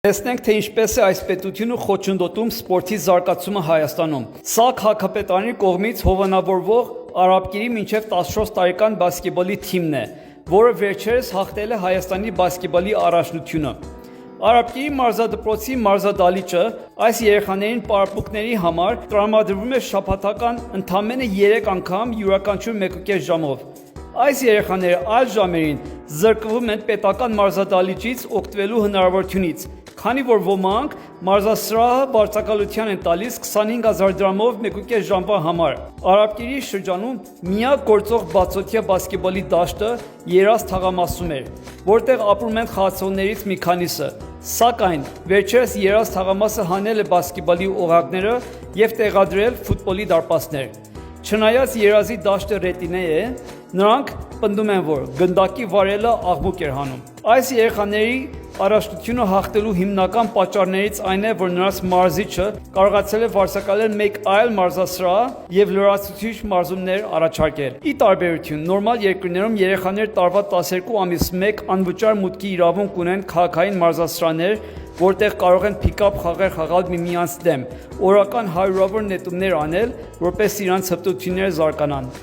Տեսնենք, թե ինչպես է այս պետությունը խոչընդոտում սպորտի զարգացումը Հայաստանում։ Սա քաղաքապետարանի կողմից հովանավորվող Արաբկիրի մինչև 14 տարեկան բասկետբոլի թիմն է, որը վերջերս հաղթել է Հայաստանի բասկետբոլի առաջնությունը։ Արաբկիրի մարզադպրոցի մարզադահլիճը այս երեխաներին պարապմունքների համար տրամադրվում է շաբաթական ընդամենը 3 անգամ յուրաքանչյուր 1.5 ժամով։ Այս երեխաները այլ ժամերին զրկվում են պետական մարզադահլիճից օգտվելու հնարավորությունից, քանի որ ոմանք մարզասրահը վարձակալության են տալիս 25,000 դրամով 1.5 ժամվա համար։ Արաբկիրի շրջանում միակ գործող բացօթյա բասկետբոլի դաշտը Երազ թաղամասում էր, որտեղ ապրում են խաղացողներից մի քանիսը, սակայն վերջերս Երազ թաղամասը հանել է բասկետբոլի օղակները և տեղադրել ֆուտբոլի դարպասներ։ Չնայած Երազի դաշտը ռետինե է, նրանք պնդում են, որ գնդակի վարելը աղմուկ էր հանում։ Այս երեխաների առաջնությունը հաղթելու հիմնական պատճառներից այն է, որ նրանց մարզիչը կարողացել է վարձակալել մեկ այլ մարզասրահ և լրացուցիչ մարզումներ առաջարկել։ Ի տարբերություն նորմալ երկրներում երեխաները տարվա 12 ամիս մեկ անվճար մուտքի իրավունք ունեն քաղաքային մարզասրահներ, որտեղ կարող են փիքափ խաղեր խաղալ միմյանց դեմ, օրական հարյուրավոր նետումներ անել, որպես իրանց հպտությունները զարգանան։